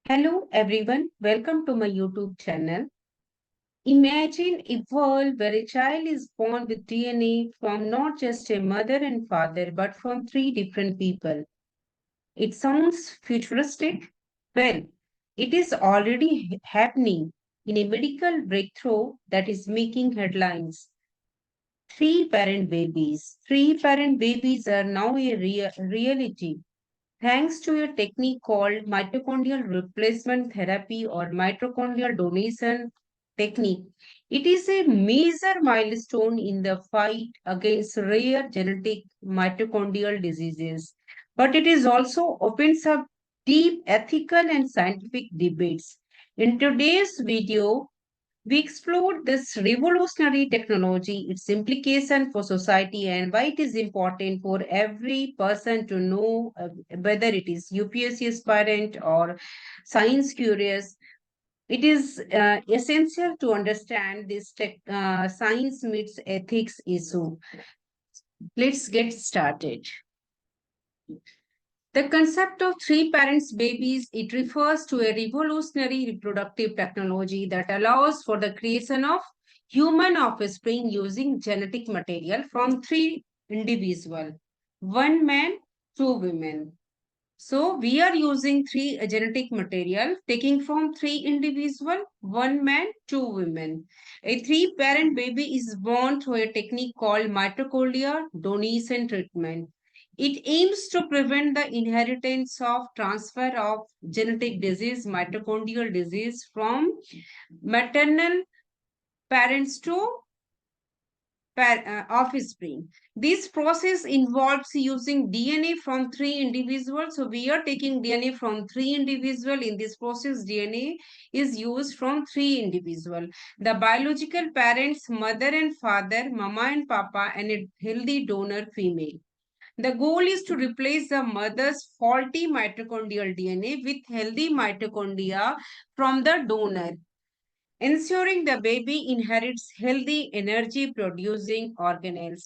Hello everyone, welcome to my YouTube channel. Imagine a world where a child is born with DNA from not just a mother and father but from three different people. It sounds futuristic. Well, it is already happening in a medical breakthrough that is making headlines. Three parent babies. Three parent babies are now a reality thanks to a technique called mitochondrial replacement therapy or mitochondrial donation technique. It is a major milestone in the fight against rare genetic mitochondrial diseases, but it is also opens up deep ethical and scientific debates. In today's video, we explored this revolutionary technology, its implication for society, and why it is important for every person to know whether it is UPSC aspirant or science curious. It is essential to understand this science meets ethics issue. Let's get started. The concept of three parents babies, it refers to a revolutionary reproductive technology that allows for the creation of human offspring using genetic material from three individuals, one man, two women. So we are using three genetic material taking from three individual, one man, two women. A three parent baby is born through a technique called mitochondrial donation treatment. It aims to prevent the inheritance of transfer of genetic disease, mitochondrial disease from maternal parents to offspring. This process involves using DNA from three individuals. So we are taking DNA from three individuals. In this process, DNA is used from three individuals. The biological parents, mother and father, mama and papa, and a healthy donor female. The goal is to replace the mother's faulty mitochondrial DNA with healthy mitochondria from the donor, ensuring the baby inherits healthy energy producing organelles.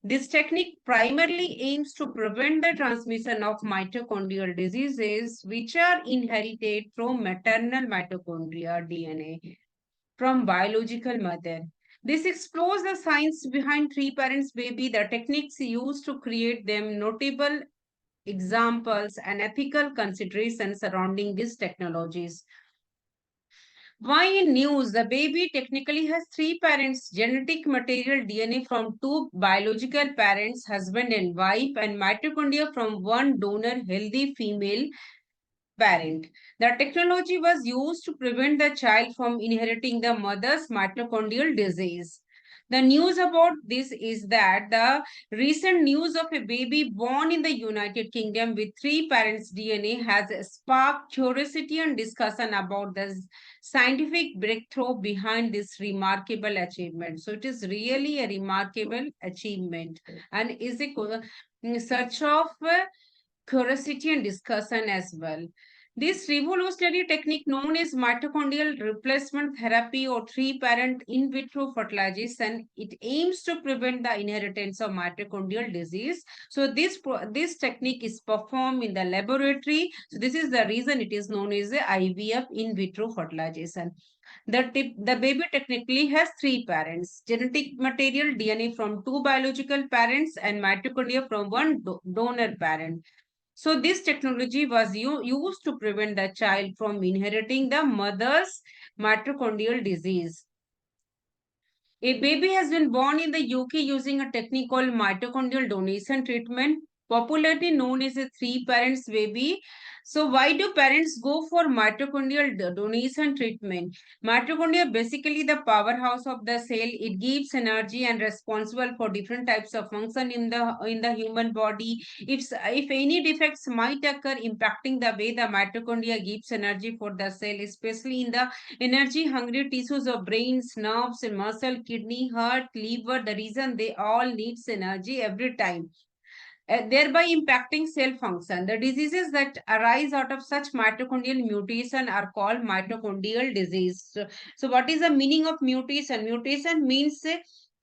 This technique primarily aims to prevent the transmission of mitochondrial diseases, which are inherited from maternal mitochondria DNA from biological mother. This explores the science behind three parents baby, the techniques used to create them, notable examples, and ethical considerations surrounding these technologies. Why in news? The baby technically has three parents, genetic material DNA from two biological parents, husband and wife, and mitochondria from one donor, healthy female parent. The technology was used to prevent the child from inheriting the mother's mitochondrial disease. The news about this is that the recent news of a baby born in the United Kingdom with three parents' DNA has sparked curiosity and discussion about the scientific breakthrough behind this remarkable achievement. So it is really a remarkable achievement and is a search of curiosity and discussion as well. This revolutionary technique known as mitochondrial replacement therapy or three-parent in vitro fertilization, it aims to prevent the inheritance of mitochondrial disease. So this technique is performed in the laboratory. So this is the reason it is known as the IVF in vitro fertilization. The baby technically has three parents, genetic material DNA from two biological parents and mitochondria from one donor parent. So this technology was used to prevent the child from inheriting the mother's mitochondrial disease. A baby has been born in the UK using a technique called mitochondrial donation treatment, popularly known as a three parents baby. So why do parents go for mitochondrial donation treatment? Mitochondria basically the powerhouse of the cell. It gives energy and responsible for different types of function in the human body. If any defects might occur impacting the way the mitochondria gives energy for the cell, especially in the energy hungry tissues of brains, nerves, and muscle, kidney, heart, liver, the reason they all needs energy every time, thereby impacting cell function. The diseases that arise out of such mitochondrial mutation are called mitochondrial disease. So what is the meaning of mutation? Mutation means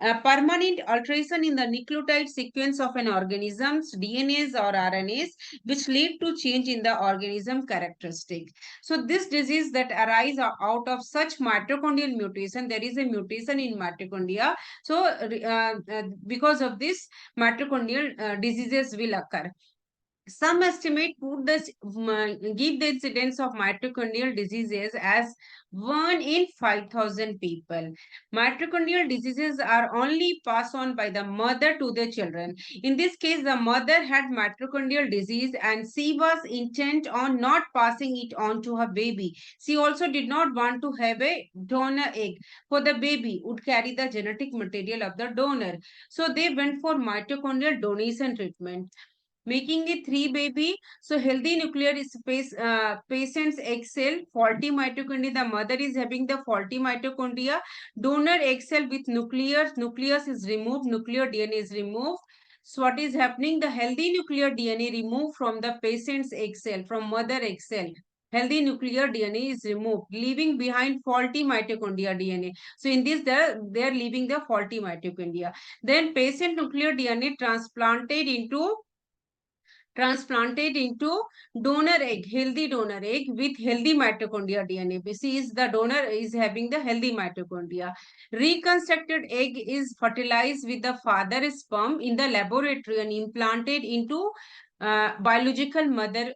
A permanent alteration in the nucleotide sequence of an organism's DNAs or RNAs, which lead to change in the organism characteristic. So this disease that arise out of such mitochondrial mutation, there is a mutation in mitochondria. So because of this, mitochondrial diseases will occur. Some estimate give the incidence of mitochondrial diseases as 1 in 5,000 people. Mitochondrial diseases are only passed on by the mother to the children. In this case, the mother had mitochondrial disease and she was intent on not passing it on to her baby. She also did not want to have a donor egg, for the baby would carry the genetic material of the donor. So they went for mitochondrial donation treatment, making it three baby. So healthy nuclear space patients excel faulty mitochondria. The mother is having the faulty mitochondria. Donor excel with nucleus is removed, nuclear DNA is removed. So what is happening? The healthy nuclear DNA removed from the patient's egg cell, from mother egg cell. Healthy nuclear DNA is removed, leaving behind faulty mitochondria DNA. So in this, they are leaving the faulty mitochondria. Then patient nuclear DNA transplanted into donor egg, healthy donor egg with healthy mitochondria DNA. Basically, is the donor is having the healthy mitochondria. Reconstructed egg is fertilized with the father's sperm in the laboratory and implanted into biological mother.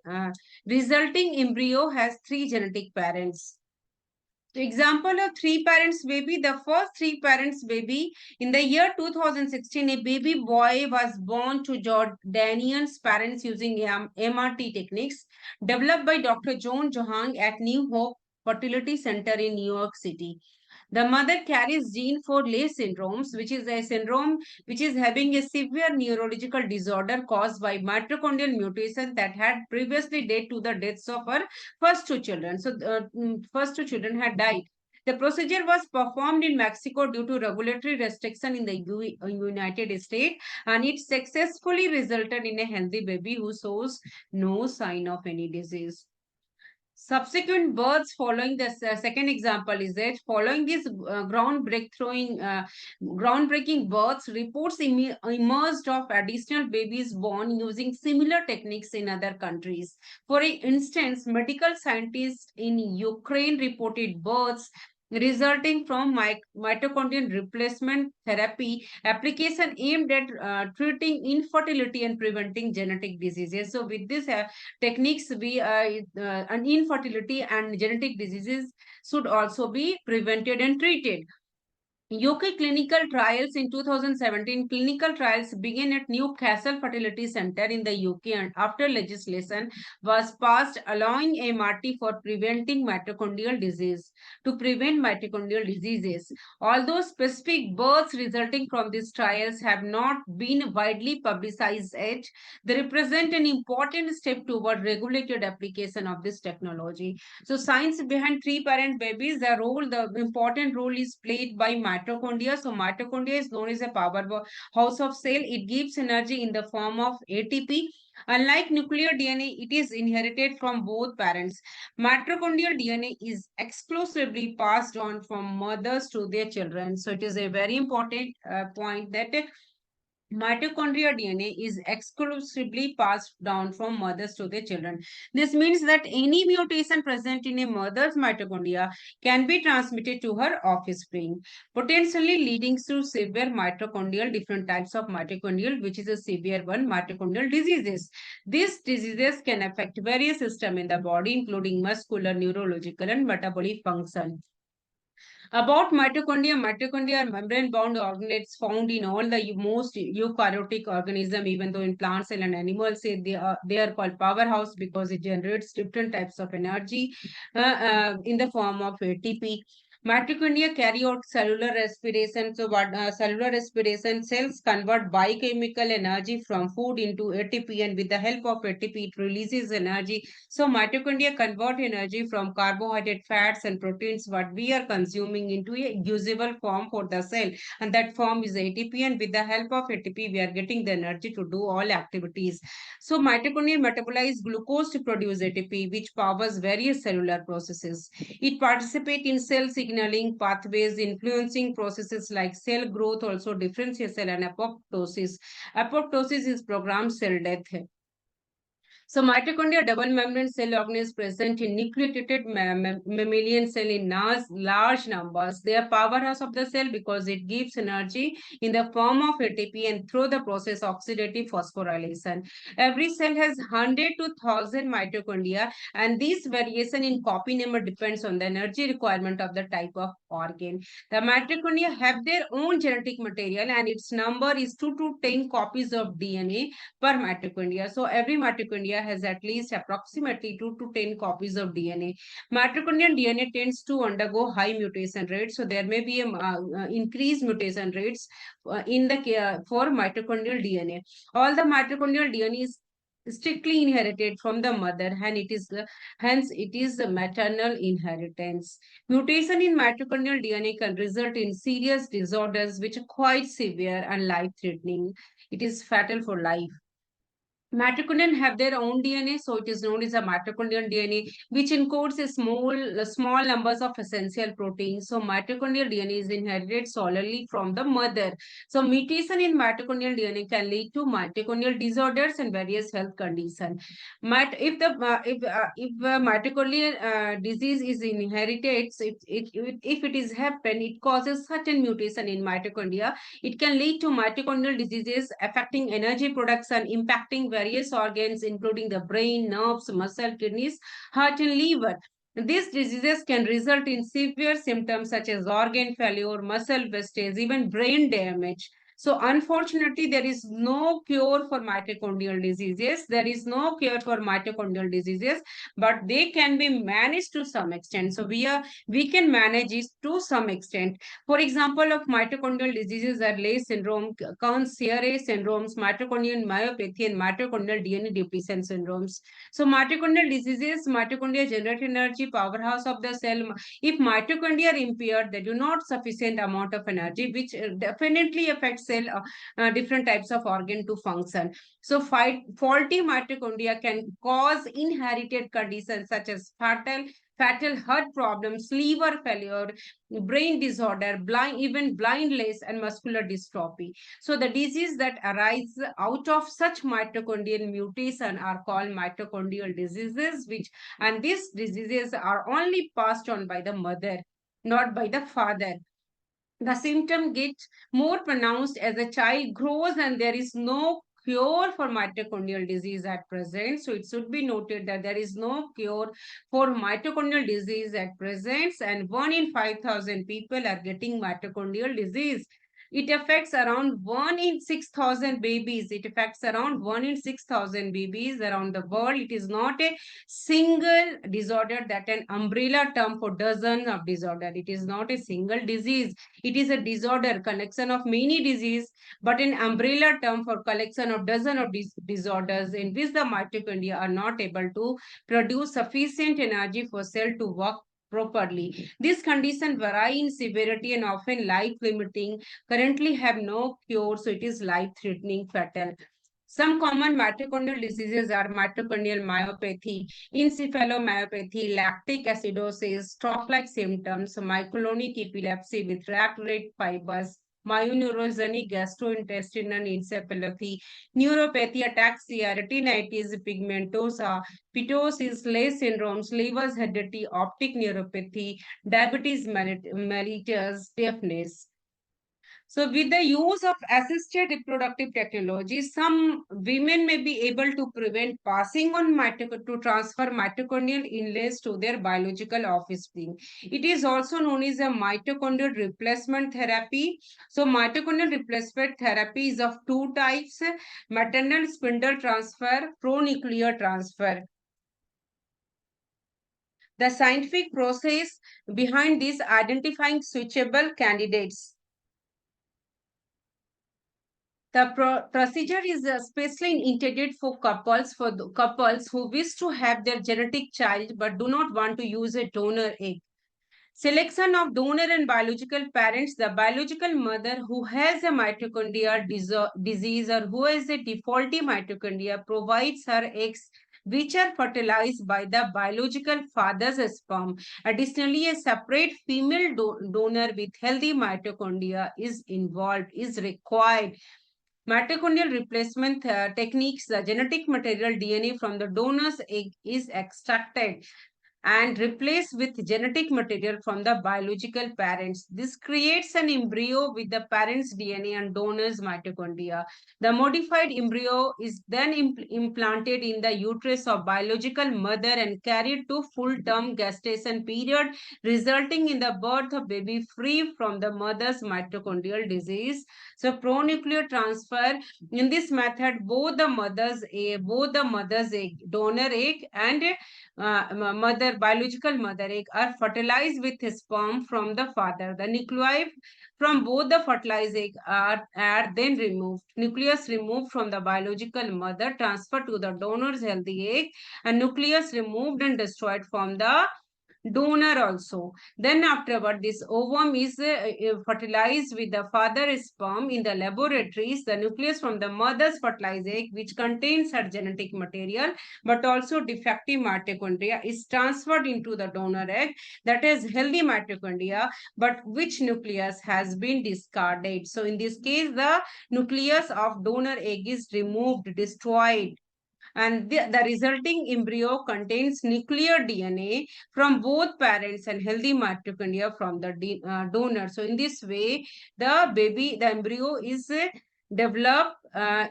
Resulting embryo has three genetic parents. So example of three parents baby, the first three parents baby in the year 2016, a baby boy was born to Jordanian's parents using MRT techniques developed by Dr. John Johang at New Hope Fertility Center in New York City. The mother carries gene for Leigh syndromes, which is a syndrome which is having a severe neurological disorder caused by mitochondrial mutation that had previously led to the deaths of her first two children. So, first two children had died. The procedure was performed in Mexico due to regulatory restriction in the United States, and it successfully resulted in a healthy baby who shows no sign of any disease. Subsequent births following the second example is that following these groundbreaking births, reports emerged of additional babies born using similar techniques in other countries. For instance, medical scientists in Ukraine reported births resulting from mitochondrial replacement therapy application aimed at treating infertility and preventing genetic diseases. So with this techniques, and infertility and genetic diseases should also be prevented and treated. UK clinical trials in 2017, clinical trials began at Newcastle Fertility Center in the UK, and after legislation was passed allowing MRT for preventing mitochondrial disease, to prevent mitochondrial diseases. Although specific births resulting from these trials have not been widely publicized yet, they represent an important step toward regulated application of this technology. So science behind three-parent babies, the important role is played by mitochondria. So mitochondria is known as a powerhouse of cell. It gives energy in the form of ATP. Unlike nuclear DNA, it is inherited from both parents. Mitochondrial DNA is exclusively passed on from mothers to their children. So it is a very important point that mitochondrial DNA is exclusively passed down from mothers to their children. This means that any mutation present in a mother's mitochondria can be transmitted to her offspring, potentially leading to severe mitochondrial, different types of mitochondrial, which is a severe one, mitochondrial diseases. These diseases can affect various systems in the body, including muscular, neurological, and metabolic function. About mitochondria are membrane-bound organelles found in all the most eukaryotic organism, even though in plants and animals, they are called powerhouse because it generates different types of energy in the form of ATP. Mitochondria carry out cellular respiration. So, what cellular respiration, cells convert biochemical energy from food into ATP, and with the help of ATP, it releases energy. So, mitochondria convert energy from carbohydrate, fats, and proteins, what we are consuming, into a usable form for the cell, and that form is ATP. And with the help of ATP, we are getting the energy to do all activities. So, mitochondria metabolize glucose to produce ATP, which powers various cellular processes. It participates in cell signal signaling pathways influencing processes like cell growth, also differentiation and apoptosis. Apoptosis is programmed cell death. So mitochondria double membrane cell organelles present in nucleated mammalian cell in large numbers. They are powerhouse of the cell because it gives energy in the form of ATP and through the process oxidative phosphorylation. Every cell has 100 to 1000 mitochondria, and this variation in copy number depends on the energy requirement of the type of organ. The mitochondria have their own genetic material, and its number is 2 to 10 copies of DNA per mitochondria. So every mitochondria has at least approximately 2 to 10 copies of DNA. Mitochondrial DNA tends to undergo high mutation rates, so there may be increased mutation rates in the for mitochondrial DNA. All the mitochondrial DNA is strictly inherited from the mother, and it is hence it is the maternal inheritance. Mutation in mitochondrial DNA can result in serious disorders which are quite severe and life threatening. It is fatal for life. Mitochondria have their own DNA, so it is known as a mitochondrial DNA, which encodes small numbers of essential proteins. So mitochondrial DNA is inherited solely from the mother. So mutation in mitochondrial DNA can lead to mitochondrial disorders and various health conditions. If mitochondrial disease is inherited, so if it is happen, it causes certain mutation in mitochondria. It can lead to mitochondrial diseases affecting energy production, impacting various organs, including the brain, nerves, muscle, kidneys, heart, and liver. These diseases can result in severe symptoms such as organ failure, muscle wastage, even brain damage. So, unfortunately, there is no cure for mitochondrial diseases. There is no cure for mitochondrial diseases, but they can be managed to some extent. So, we can manage it to some extent. For example, of mitochondrial diseases are Leigh syndrome, Kearns-Sayre syndromes, mitochondrial myopathy, and mitochondrial DNA depletion syndromes. So, mitochondrial diseases, mitochondria generate energy, powerhouse of the cell. If mitochondria are impaired, they do not sufficient amount of energy, which definitely affects cell different types of organ to function. So, faulty mitochondria can cause inherited conditions such as fatal heart problems, liver failure, brain disorder, even blindness, and muscular dystrophy. So the disease that arise out of such mitochondrial mutation are called mitochondrial diseases, and these diseases are only passed on by the mother, not by the father. The symptom gets more pronounced as a child grows, and there is no cure for mitochondrial disease at present. So it should be noted that there is no cure for mitochondrial disease at present, and 1 in 5,000 people are getting mitochondrial disease. It affects around 1 in 6,000 babies. It affects around 1 in 6,000 babies around the world. It is not a single disorder, that an umbrella term for dozens of disorder. It is not a single disease. It is a disorder, collection of many diseases, but an umbrella term for collection of dozen of disorders in which the mitochondria are not able to produce sufficient energy for cell to work properly. This condition vary in severity and often life-limiting, currently have no cure, so it is life-threatening, fatal. Some common mitochondrial diseases are mitochondrial myopathy, encephalomyopathy, lactic acidosis, stroke-like symptoms, myoclonic epilepsy with rat-red fibers, myoneurogenic gastrointestinal encephalopathy, neuropathy, ataxia, retinitis pigmentosa, pitosis, Leigh syndromes, Leber's heredity, optic neuropathy, diabetes mellitus, deafness. So with the use of assisted reproductive technology, some women may be able to prevent passing on to transfer mitochondrial illness to their biological offspring. It is also known as a mitochondrial replacement therapy. So mitochondrial replacement therapy is of two types: maternal spindle transfer, pronuclear transfer. The scientific process behind this identifying switchable candidates. The procedure is especially intended for couples who wish to have their genetic child but do not want to use a donor egg. Selection of donor and biological parents. The biological mother who has a mitochondrial disease or who has a defaulty mitochondria provides her eggs which are fertilized by the biological father's sperm. Additionally, a separate female donor with healthy mitochondria is involved, is required. Mitochondrial replacement techniques, the genetic material DNA from the donor's egg is extracted and replaced with genetic material from the biological parents. This creates an embryo with the parent's DNA and donor's mitochondria. The modified embryo is then implanted in the uterus of biological mother and carried to full-term gestation period, resulting in the birth of baby free from the mother's mitochondrial disease. So pronuclear transfer, in this method, both the mother's egg, donor egg, and biological mother egg are fertilized with sperm from the father. The nuclei from both the fertilized egg are then removed. Nucleus removed from the biological mother, transferred to the donor's healthy egg, and nucleus removed and destroyed from the donor also. Then afterward, this ovum is fertilized with the father's sperm in the laboratories. The nucleus from the mother's fertilized egg, which contains her genetic material but also defective mitochondria, is transferred into the donor egg that has healthy mitochondria, but which nucleus has been discarded. So in this case, the nucleus of donor egg is removed, destroyed, and the resulting embryo contains nuclear DNA from both parents and healthy mitochondria from the donor. So in this way, the embryo is developed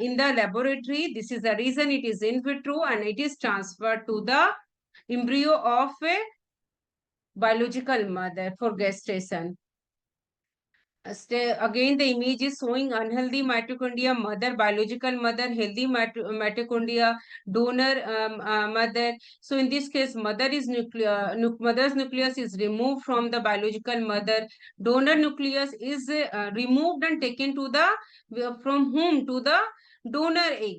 in the laboratory. This is the reason it is in vitro, and it is transferred to the embryo of a biological mother for gestation. Again, the image is showing unhealthy mitochondria, mother, biological mother, healthy mitochondria, donor mother. So in this case, mother's nucleus is removed from the biological mother. Donor nucleus is removed and taken to the, from whom? To the donor egg.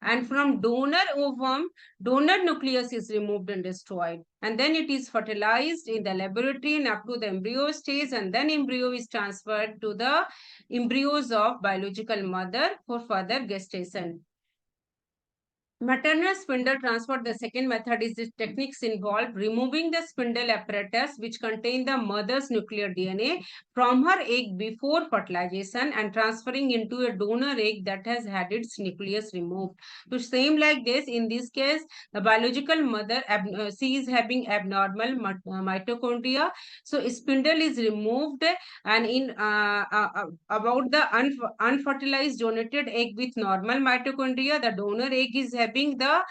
And from donor ovum, donor nucleus is removed and destroyed. And then it is fertilized in the laboratory and up to the embryo stage. And then embryo is transferred to the embryos of biological mother for further gestation. Maternal spindle transfer, the second method, is the techniques involve removing the spindle apparatus which contain the mother's nuclear DNA from her egg before fertilization and transferring into a donor egg that has had its nucleus removed. So same like this, in this case, the biological mother, she is having abnormal mitochondria. So spindle is removed, and in about the unfertilized donated egg with normal mitochondria, the donor egg is having the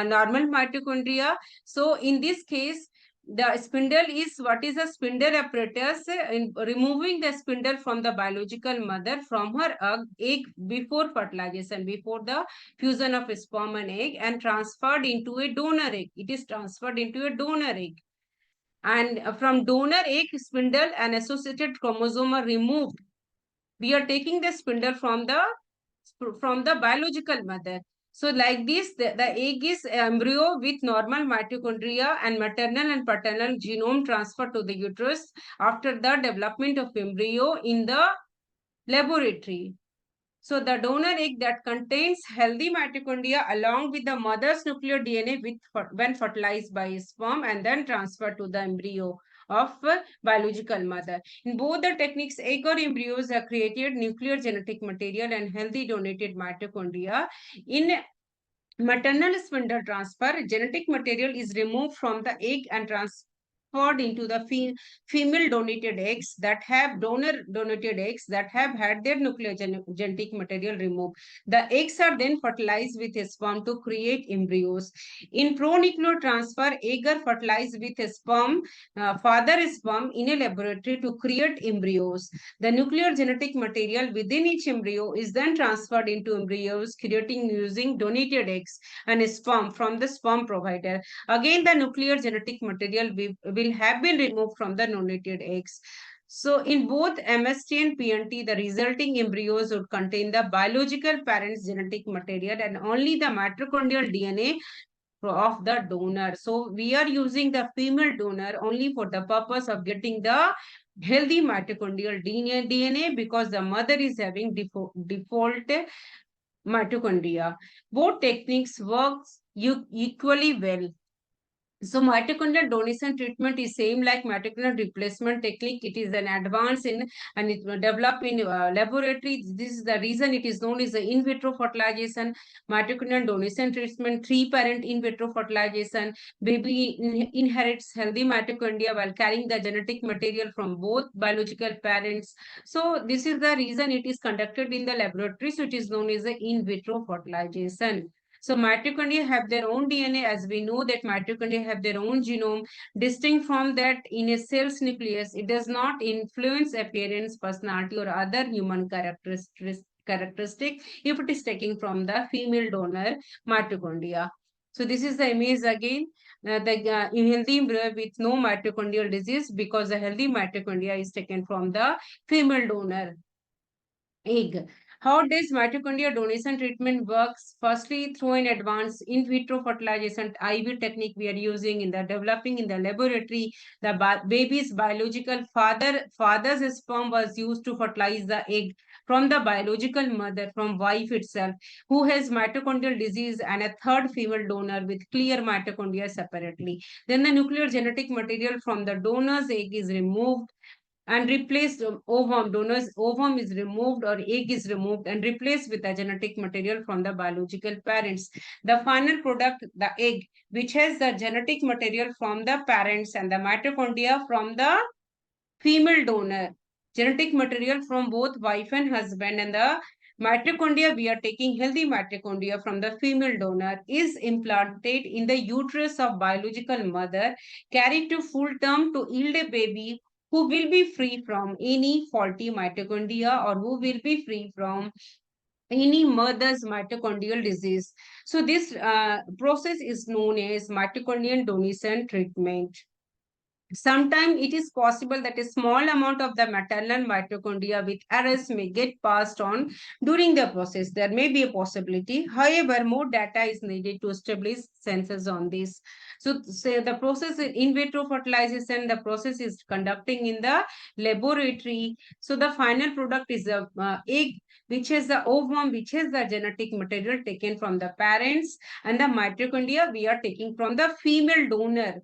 normal mitochondria. So in this case, the spindle is, what is a spindle apparatus? In removing the spindle from the biological mother from her egg before fertilization, before the fusion of sperm and egg, and transferred into a donor egg. It is transferred into a donor egg. And from donor egg, spindle and associated chromosome are removed. We are taking the spindle from the biological mother. So like this, the egg is embryo with normal mitochondria and maternal and paternal genome transfer to the uterus after the development of embryo in the laboratory. So the donor egg that contains healthy mitochondria along with the mother's nuclear DNA when fertilized by sperm and then transferred to the embryo of biological mother. In both the techniques, egg or embryos are created nuclear genetic material and healthy donated mitochondria. In maternal spindle transfer, genetic material is removed from the egg and transferred into the female donated eggs that have donated eggs that have had their nuclear genetic material removed. The eggs are then fertilized with a sperm to create embryos. In pronuclear transfer, egg are fertilized with a sperm, father sperm in a laboratory to create embryos. The nuclear genetic material within each embryo is then transferred into embryos, creating using donated eggs and sperm from the sperm provider. Again, the nuclear genetic material will have been removed from the donated eggs. So in both MST and PNT, the resulting embryos would contain the biological parent's genetic material and only the mitochondrial DNA of the donor. So we are using the female donor only for the purpose of getting the healthy mitochondrial DNA because the mother is having default mitochondria. Both techniques works equally well. So mitochondrial donation treatment is same like mitochondrial replacement technique. It is an advance in and it will develop in laboratory. This is the reason it is known as the in vitro fertilization. Mitochondrial donation treatment, three parent in vitro fertilization. Baby inherits healthy mitochondria while carrying the genetic material from both biological parents. So this is the reason it is conducted in the laboratory. So it is known as the in vitro fertilization. So mitochondria have their own DNA, as we know that mitochondria have their own genome. Distinct from that, in a cell's nucleus, it does not influence appearance, personality, or other human characteristic if it is taken from the female donor mitochondria. So this is the image again. In healthy embryo with no mitochondrial disease, because the healthy mitochondria is taken from the female donor egg. How does mitochondria donation treatment works? Firstly, through an advanced in vitro fertilization IV technique we are using in the developing in the laboratory. The baby's biological father's sperm was used to fertilize the egg from the biological mother, from wife itself, who has mitochondrial disease, and a third female donor with clear mitochondria separately. Then the nuclear genetic material from the donor's egg is removed and replaced. Ovum, donor's ovum is removed or egg is removed and replaced with the genetic material from the biological parents. The final product, the egg, which has the genetic material from the parents and the mitochondria from the female donor, genetic material from both wife and husband, and the mitochondria we are taking healthy mitochondria from the female donor is implanted in the uterus of biological mother, carried to full term to yield a baby who will be free from any faulty mitochondria or who will be free from any mother's mitochondrial disease. So this process is known as mitochondrial donation treatment. Sometimes it is possible that a small amount of the maternal mitochondria with errors may get passed on during the process. There may be a possibility. However, more data is needed to establish census on this. So, say the process in vitro fertilization, the process is conducting in the laboratory. So, the final product is a egg, which has the ovum, which has the genetic material taken from the parents, and the mitochondria we are taking from the female donor.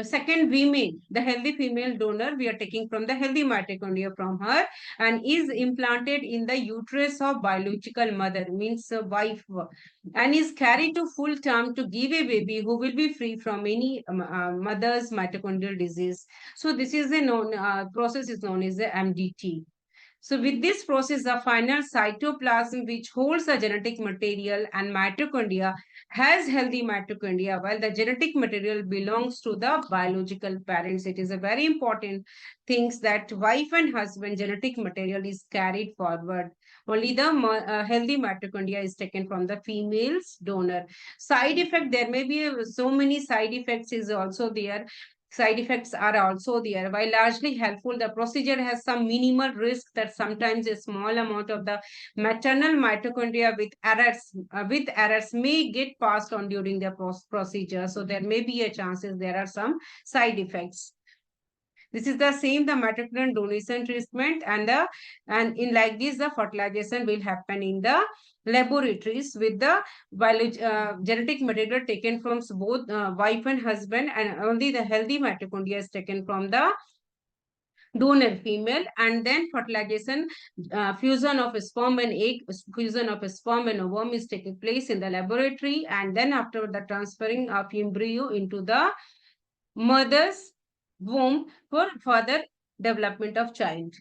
Second, women, the healthy female donor, we are taking from the healthy mitochondria from her and is implanted in the uterus of biological mother, means wife, and is carried to full term to give a baby who will be free from any mother's mitochondrial disease. So this is a known process is known as the MDT. So with this process, the final cytoplasm, which holds the genetic material and mitochondria, has healthy mitochondria, while the genetic material belongs to the biological parents. It is a very important thing that wife and husband genetic material is carried forward. Only the healthy mitochondria is taken from the female's donor. Side effect, there may be so many side effects is also there. Side effects are also there. While largely helpful, the procedure has some minimal risk that sometimes a small amount of the maternal mitochondria with errors may get passed on during the procedure. So there may be a chances there are some side effects. This is the same the mitochondrial donation treatment, and in like this the fertilization will happen in the laboratories with the genetic material taken from both wife and husband, and only the healthy mitochondria is taken from the donor female, and then fertilization, fusion of a sperm and egg, fusion of a sperm and ovum is taking place in the laboratory, and then after the transferring of embryo into the mother's womb for further development of child.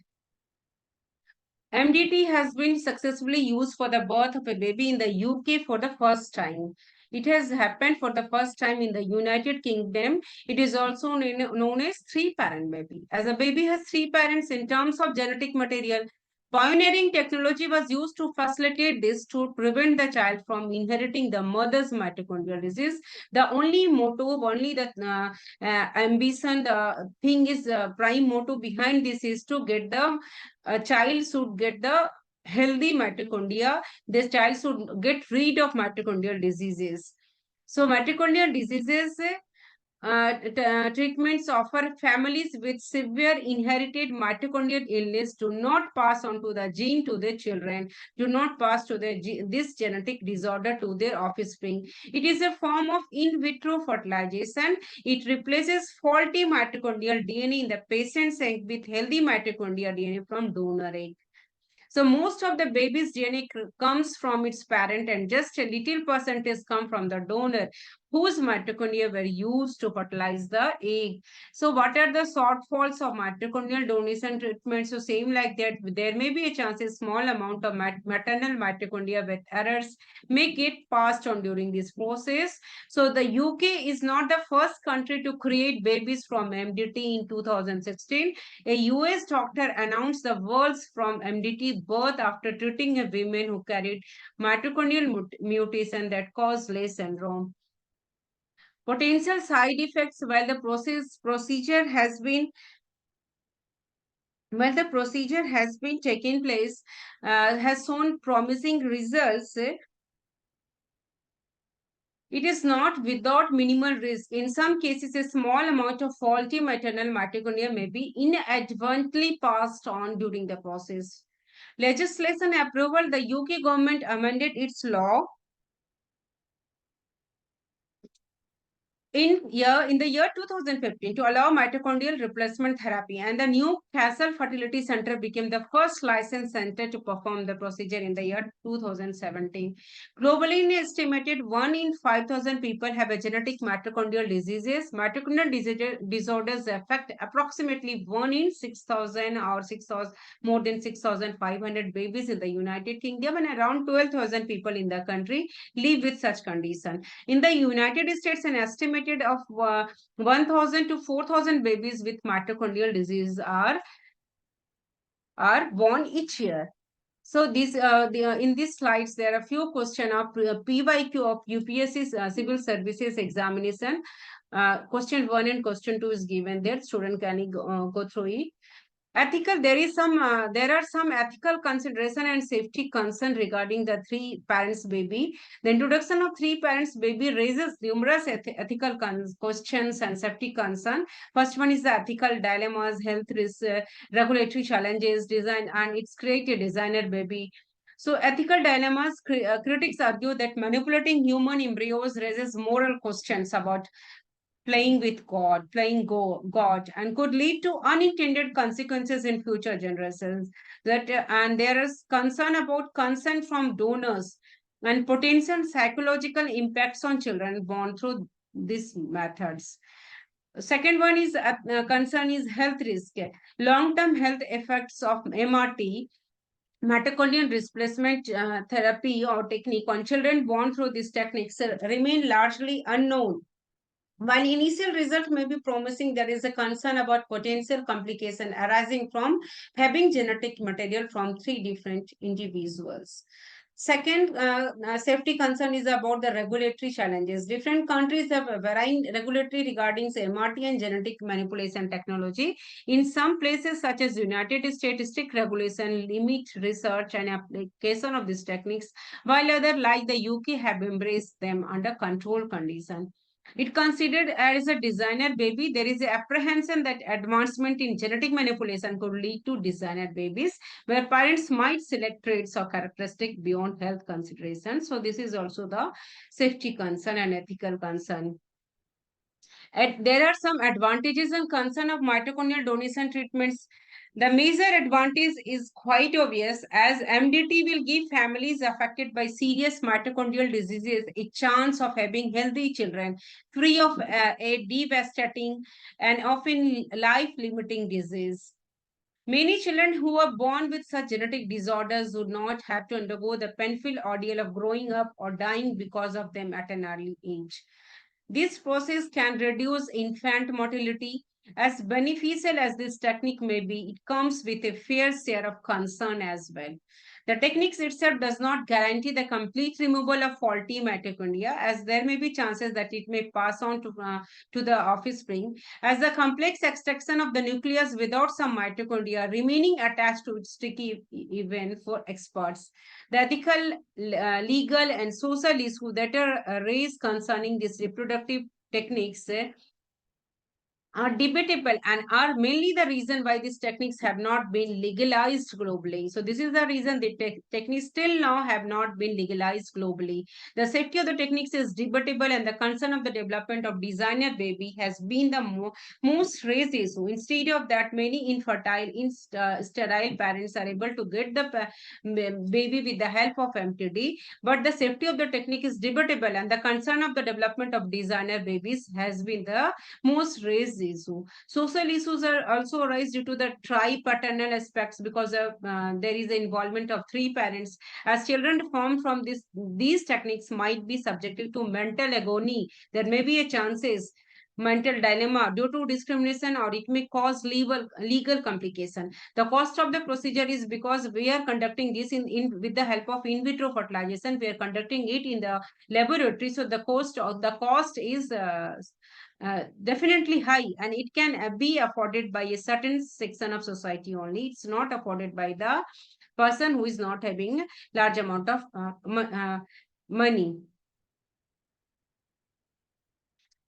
MDT has been successfully used for the birth of a baby in the UK for the first time. It has happened for the first time in the United Kingdom. It is also known as three-parent baby. As a baby has three parents in terms of genetic material, pioneering technology was used to facilitate this to prevent the child from inheriting the mother's mitochondrial disease. The only motto, only the ambition, the thing is prime motto behind this is to get the child should get the healthy mitochondria. This child should get rid of mitochondrial diseases. So mitochondrial diseases treatments offer families with severe inherited mitochondrial illness do not pass on to the gene to their children, do not pass to this genetic disorder to their offspring. It is a form of in vitro fertilization. It replaces faulty mitochondrial DNA in the patient's egg with healthy mitochondrial DNA from donor egg. So most of the baby's DNA comes from its parent and just a little percentage come from the donor whose mitochondria were used to fertilize the egg. So what are the shortfalls of mitochondrial donation treatment? So same like that, there may be a chance a small amount of maternal mitochondria with errors may get passed on during this process. So the UK is not the first country to create babies from MDT in 2016. A US doctor announced the world's from MDT birth after treating a woman who carried mitochondrial mutation that caused Leigh syndrome. Potential side effects while the procedure has been taken place has shown promising results. It is not without minimal risk. In some cases, a small amount of faulty maternal mitochondria may be inadvertently passed on during the process. Legislation approval, the UK government amended its law in the year 2015 to allow mitochondrial replacement therapy, and the Newcastle Fertility Center became the first licensed center to perform the procedure in the year 2017. Globally, an estimated 1 in 5,000 people have a genetic mitochondrial diseases. Mitochondrial disorders affect approximately 1 in 6,000 or 6,000 more than 6,500 babies in the United Kingdom, and around 12,000 people in the country live with such condition. In the United States, an estimated of 1,000 to 4,000 babies with mitochondrial disease are born each year. So in these slides, there are a few questions of PYQ of UPSC Civil Services Examination. Question 1 and question 2 is given there. Student can go through it. Ethical, there are some ethical consideration and safety concern regarding the three parents baby. The introduction of three parents baby raises numerous ethical questions and safety concern. First one is the ethical dilemmas, health risks, regulatory challenges, design, and it's created designer baby. So ethical dilemmas, critics argue that manipulating human embryos raises moral questions about playing with God, God, and could lead to unintended consequences in future generations. And there is concern about consent from donors and potential psychological impacts on children born through these methods. Second one is concern is health risk, long-term health effects of MRT, mitochondrial replacement therapy or technique on children born through these techniques remain largely unknown. While initial results may be promising, there is a concern about potential complication arising from having genetic material from three different individuals. Second, safety concern is about the regulatory challenges. Different countries have varying regulatory regarding MRT and genetic manipulation technology. In some places, such as United States, strict regulation limit research and application of these techniques, while others, like the UK, have embraced them under controlled conditions. It considered as a designer baby, there is a apprehension that advancement in genetic manipulation could lead to designer babies, where parents might select traits or characteristics beyond health considerations. So this is also the safety concern and ethical concern. There are some advantages and concern of mitochondrial donation treatments. The major advantage is quite obvious, as MDT will give families affected by serious mitochondrial diseases a chance of having healthy children free of a devastating and often life-limiting disease. Many children who are born with such genetic disorders would not have to undergo the painful ordeal of growing up or dying because of them at an early age. This process can reduce infant mortality. As beneficial as this technique may be, it comes with a fair share of concern as well. The technique itself does not guarantee the complete removal of faulty mitochondria, as there may be chances that it may pass on to the offspring, as the complex extraction of the nucleus without some mitochondria remaining attached to its tricky event for experts. The ethical, legal, and social issues that are raised concerning these reproductive techniques are debatable and are mainly the reason why these techniques have not been legalized globally. So this is the reason the techniques still now have not been legalized globally. The safety of the techniques is debatable and the concern of the development of designer baby has been the most raised issue. Instead of that, many infertile, sterile parents are able to get the baby with the help of MTD, but the safety of the technique is debatable and the concern of the development of designer babies has been the most raised issue. Social issues are also arise due to the tri-paternal aspects because of there is the involvement of three parents. As children formed from these techniques might be subjected to mental agony, there may be a chances mental dilemma due to discrimination or it may cause legal complication. The cost of the procedure is because we are conducting this in with the help of in vitro fertilization. We are conducting it in the laboratory, so the cost is definitely high and it can be afforded by a certain section of society only. It's not afforded by the person who is not having large amount of money.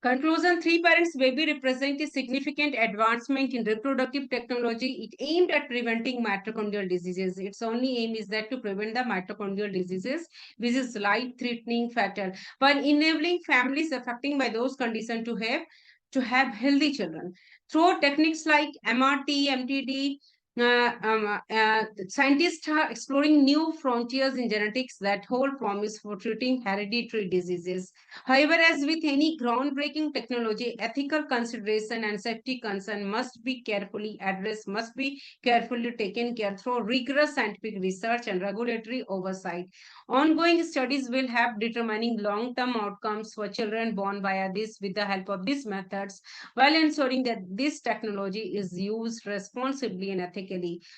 Conclusion, three parents baby represent a significant advancement in reproductive technology. It aimed at preventing mitochondrial diseases. Its only aim is that to prevent the mitochondrial diseases, which is life-threatening fatal, while enabling families affected by those conditions to have healthy children. Through techniques like MRT, MTD, scientists are exploring new frontiers in genetics that hold promise for treating hereditary diseases. However, as with any groundbreaking technology, ethical consideration and safety concern must be carefully addressed, must be carefully taken care through rigorous scientific research and regulatory oversight. Ongoing studies will help determining long-term outcomes for children born via this with the help of these methods, while ensuring that this technology is used responsibly and ethically.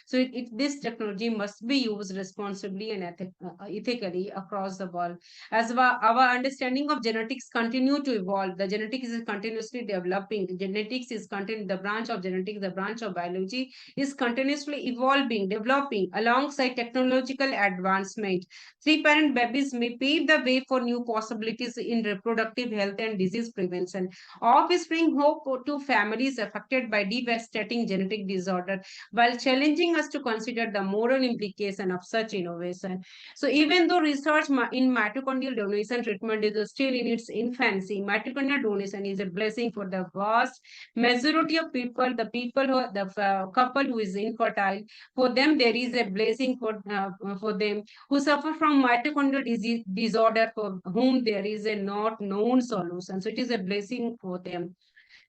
So this technology must be used responsibly and ethically across the world. As our understanding of genetics continue to evolve, the genetics is continuously developing. The branch of genetics, the branch of biology is continuously evolving, developing alongside technological advancement. Three-parent babies may pave the way for new possibilities in reproductive health and disease prevention. Offspring hope to families affected by devastating genetic disorder, while challenging us to consider the moral implication of such innovation. So even though research in mitochondrial donation treatment is still in its infancy, mitochondrial donation is a blessing for the vast majority of people, the people who the couple who is infertile. For them, there is a blessing for them who suffer from mitochondrial disorder for whom there is a not known solution. So it is a blessing for them.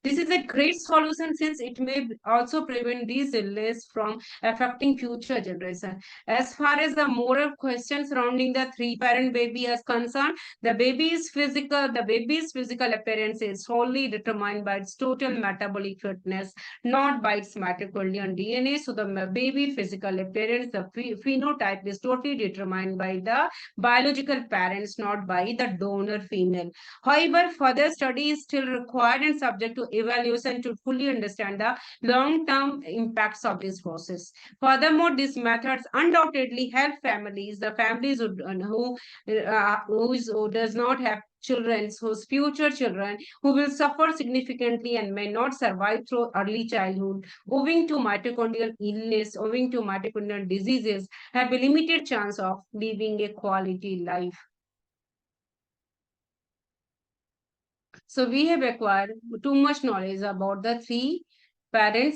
This is a great solution since it may also prevent these illness from affecting future generation. As far as the moral question surrounding the three-parent baby is concerned, the baby's physical appearance is wholly determined by its total metabolic fitness, not by its mitochondrial DNA. So the baby physical appearance, the phenotype is totally determined by the biological parents, not by the donor female. However, further study is still required and subject to evaluation to fully understand the long-term impacts of this process. Furthermore, these methods undoubtedly help families, the families who does not have children, whose future children who will suffer significantly and may not survive through early childhood, owing to mitochondrial illness, owing to mitochondrial diseases, have a limited chance of living a quality life. So we have acquired too much knowledge about the three parents